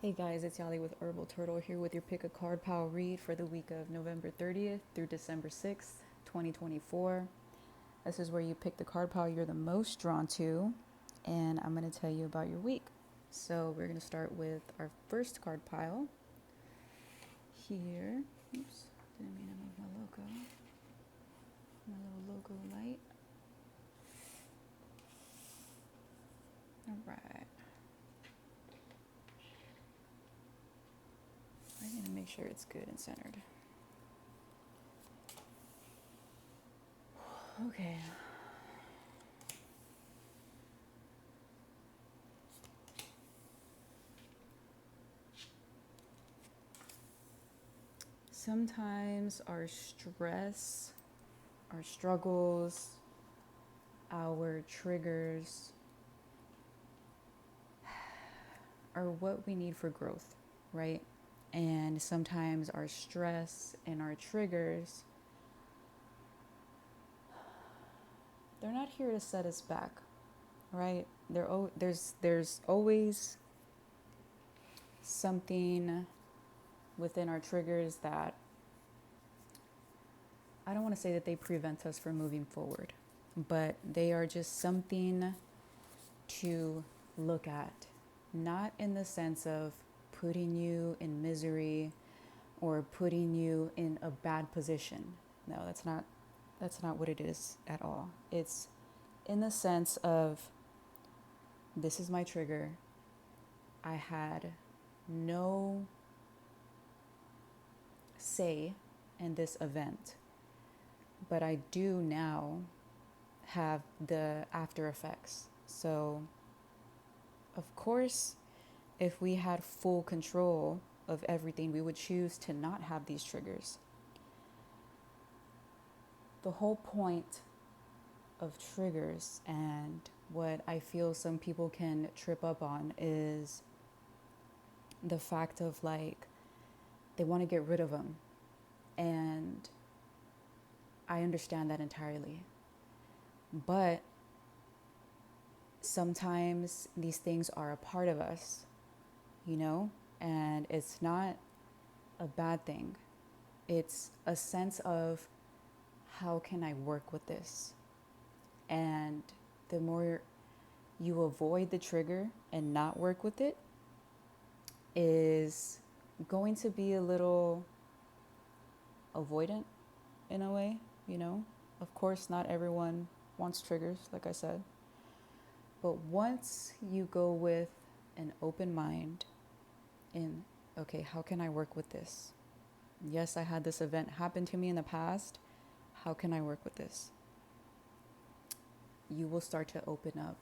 Hey guys, it's Yali with Herbal Turtle here with your Pick a Card Pile read for the week of November 30th through December 6th, 2024. This is where you pick the card pile you're the most drawn to, and I'm going to tell you about your week. So we're going to start with our first card pile here. Oops, didn't mean to move my little logo light. All right. I need to make sure it's good and centered. Okay. Sometimes our stress, our struggles, our triggers are what we need for growth, right? And sometimes our stress and our triggers, they're not here to set us back, right? There's always something within our triggers that I don't want to say that they prevent us from moving forward, but they are just something to look at, not in the sense of putting you in misery or putting you in a bad position. No, that's not what it is at all. It's in the sense of this is my trigger. I had no say in this event, but I do now have the after effects. So, of course, if we had full control of everything, we would choose to not have these triggers. The whole point of triggers and what I feel some people can trip up on is the fact of like they want to get rid of them. And I understand that entirely. But sometimes these things are a part of us, you know, and it's not a bad thing. It's a sense of how can I work with this? And the more you avoid the trigger and not work with it is going to be a little avoidant in a way, you know. Of course, not everyone wants triggers, like I said. But once you go with an open mind in, okay, how can I work with this? Yes, I had this event happen to me in the past. How can I work with this? You will start to open up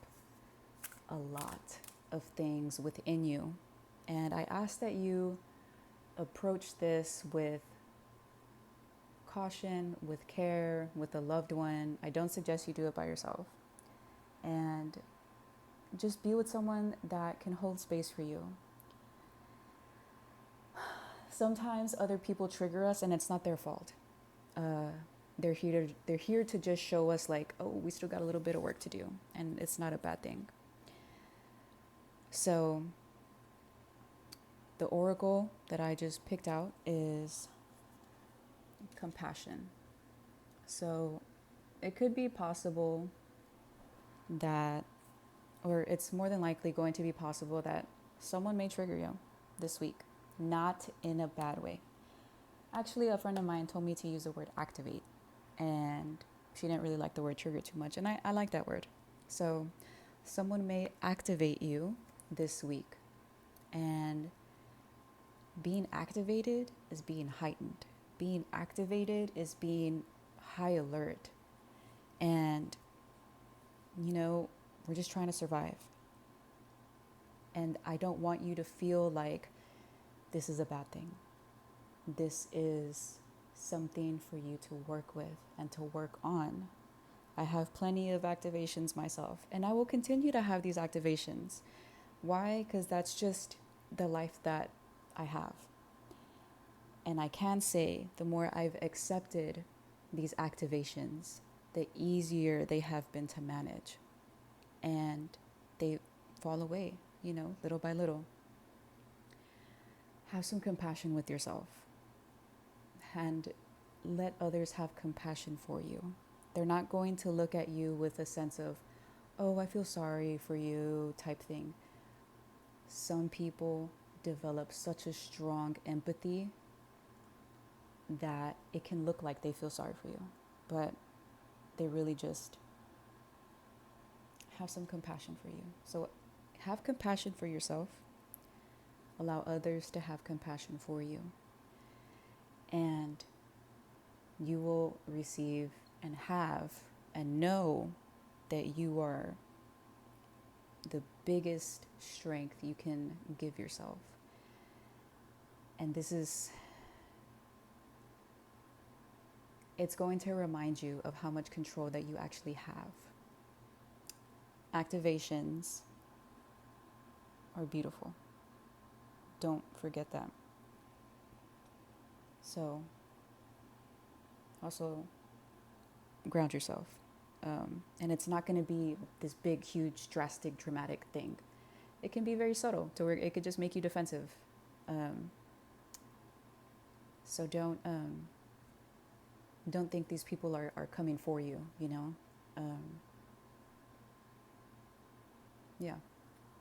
a lot of things within you. And I ask that you approach this with caution, with care, with a loved one. I don't suggest you do it by yourself. And just be with someone that can hold space for you. Sometimes other people trigger us and it's not their fault. They're here to just show us like, oh, we still got a little bit of work to do, and it's not a bad thing. So the oracle that I just picked out is compassion. So it could be possible that, or it's more than likely going to be possible that someone may trigger you this week, not in a bad way. Actually, a friend of mine told me to use the word activate, and she didn't really like the word trigger too much, and I like that word. So someone may activate you this week, and being activated is being heightened. Being activated is being high alert. And, you know, we're just trying to survive. And I don't want you to feel like this is a bad thing. This is something for you to work with and to work on. I have plenty of activations myself, and I will continue to have these activations. Why? Because that's just the life that I have. And I can say the more I've accepted these activations, the easier they have been to manage. And they fall away, you know, little by little. have some compassion with yourself and let others have compassion for you. They're not going to look at you with a sense of, oh, I feel sorry for you type thing. Some people develop such a strong empathy that it can look like they feel sorry for you, but they really just have some compassion for you. So have compassion for yourself. Allow others to have compassion for you. And you will receive and have and know that you are the biggest strength you can give yourself. And it's going to remind you of how much control that you actually have. Activations are beautiful. Don't forget that. So, also ground yourself. And it's not going to be this big, huge, drastic, dramatic thing. It can be very subtle to where it could just make you defensive. So don't think these people are coming for you, you know? Yeah,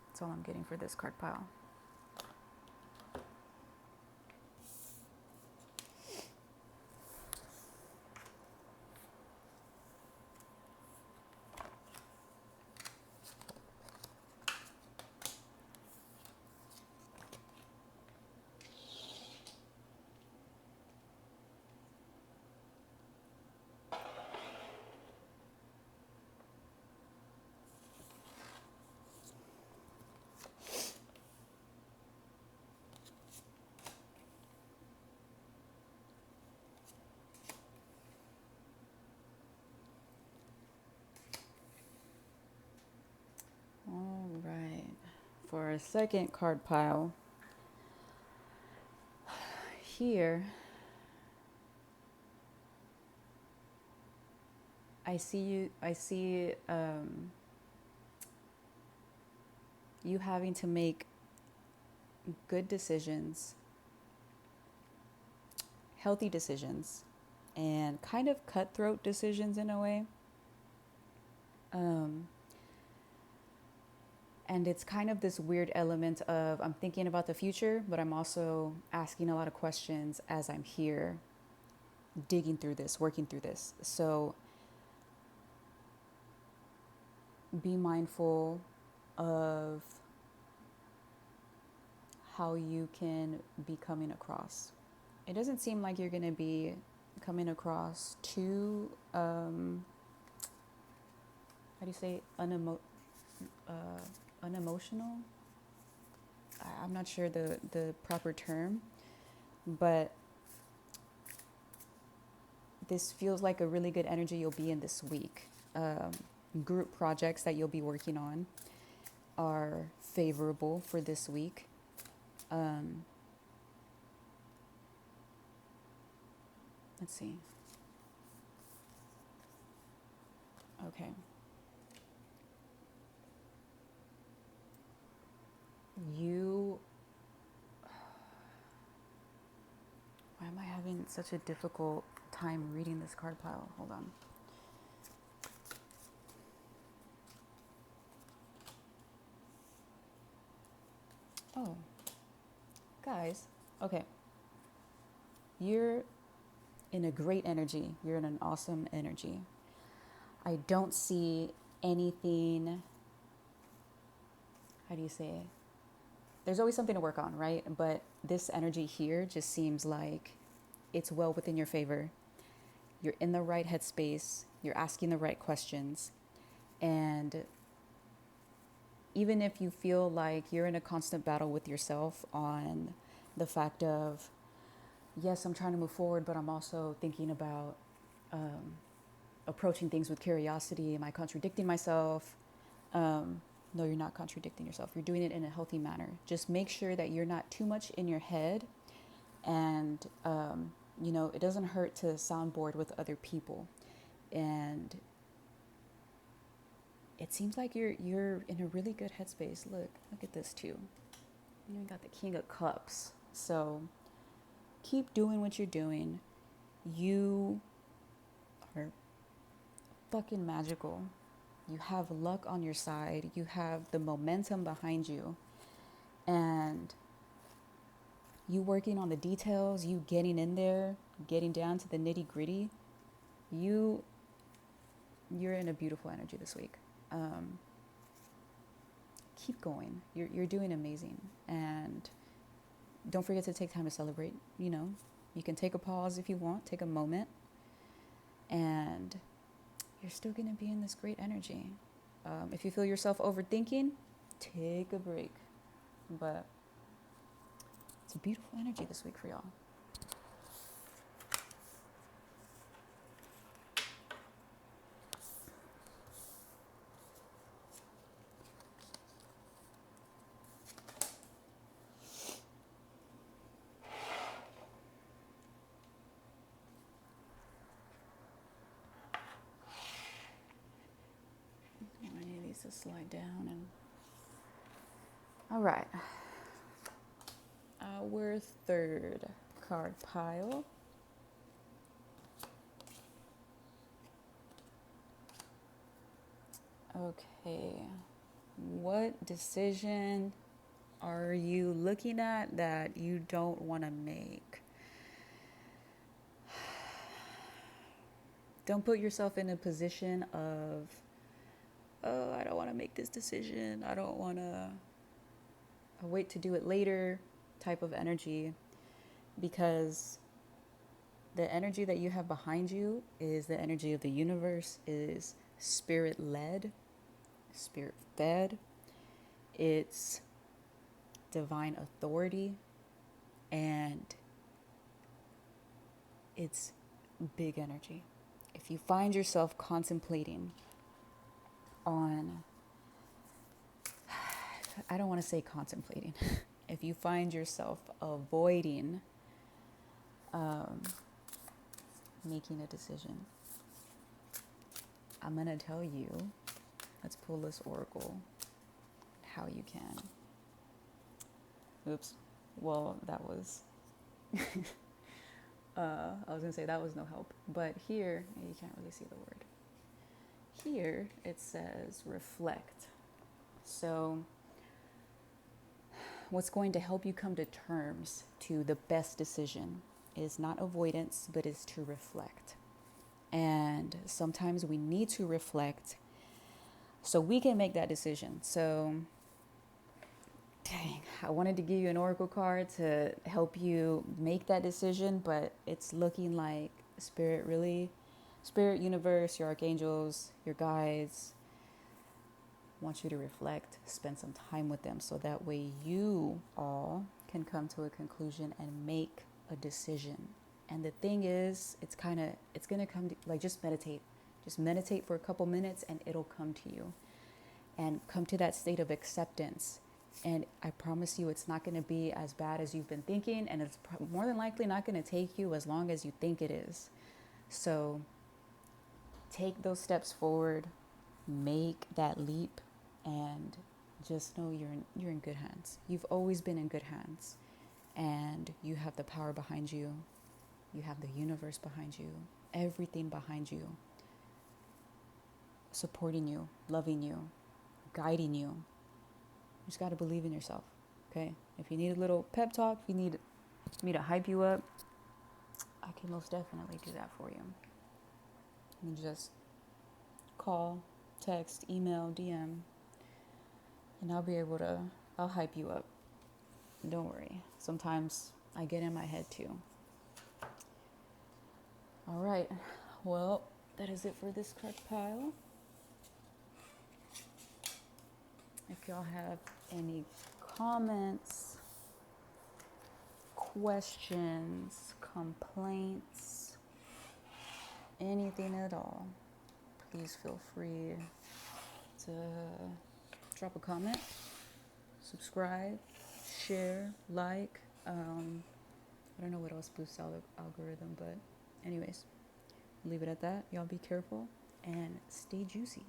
that's all I'm getting for this card pile. All right. For our second card pile, here, I see you having to make good decisions, healthy decisions, and kind of cutthroat decisions in a way. And it's kind of this weird element of I'm thinking about the future, but I'm also asking a lot of questions as I'm here digging through this, working through this. So be mindful of how you can be coming across. It doesn't seem like you're going to be coming across too, how do you say, unemotional? I'm not sure the proper term, but this feels like a really good energy you'll be in this week. Group projects that you'll be working on are favorable for this week. Let's see. Okay. Why am I having such a difficult time reading this card pile? Hold on. Oh, guys. Okay. You're in a great energy. You're in an awesome energy. I don't see anything, how do you say it? There's always something to work on, right? But this energy here just seems like it's well within your favor. You're in the right headspace. You're asking the right questions. And even if you feel like you're in a constant battle with yourself on the fact of, yes, I'm trying to move forward, but I'm also thinking about approaching things with curiosity. Am I contradicting myself? No, you're not contradicting yourself. You're doing it in a healthy manner. Just make sure that you're not too much in your head. And, it doesn't hurt to soundboard with other people. And it seems like you're in a really good headspace. Look at this too. You even got the King of Cups. So keep doing what you're doing. You are fucking magical. You have luck on your side. You have the momentum behind you. And you working on the details, you getting in there, getting down to the nitty gritty, you're in a beautiful energy this week. Keep going. You're doing amazing. And don't forget to take time to celebrate. You can take a pause if you want, take a moment, and you're still going to be in this great energy. If you feel yourself overthinking, take a break. But it's a beautiful energy this week for y'all. I need these to slide down. And all right. Our third card pile. Okay. What decision are you looking at that you don't want to make? Don't put yourself in a position of, oh, I don't want to make this decision. I don't want to wait to do it later type of energy, because the energy that you have behind you is the energy of the universe, is spirit led, spirit fed. It's divine authority, and it's big energy. If you find yourself contemplating on, I don't want to say contemplating, if you find yourself avoiding making a decision, I'm going to tell you, let's pull this oracle, how you can. Oops. Well, that was, I was going to say that was no help. But here, you can't really see the word. Here, it says reflect. So what's going to help you come to terms to the best decision is not avoidance, but is to reflect. And sometimes we need to reflect so we can make that decision. So, dang, I wanted to give you an oracle card to help you make that decision, but it's looking like spirit, universe, your archangels, your guides want you to reflect, spend some time with them, so that way you all can come to a conclusion and make a decision. And the thing is, it's going to come to, like, just meditate for a couple minutes and it'll come to you, and come to that state of acceptance. And I promise you, it's not going to be as bad as you've been thinking, and it's more than likely not going to take you as long as you think it is. So take those steps forward, make that leap, and just know you're in good hands. You've always been in good hands, and you have the power behind you. You have the universe behind you, everything behind you, supporting you, loving you, guiding you. You just got to believe in yourself, okay? If you need a little pep talk, if you need me to hype you up, I can most definitely do that for you. You just call, text, email, DM, and I'll hype you up. Don't worry. Sometimes I get in my head too. All right. Well, that is it for this card pile. If y'all have any comments, questions, complaints, anything at all, please feel free to drop a comment, subscribe, share, like. I don't know what else boosts algorithm, but anyways, leave it at that. Y'all be careful and stay juicy.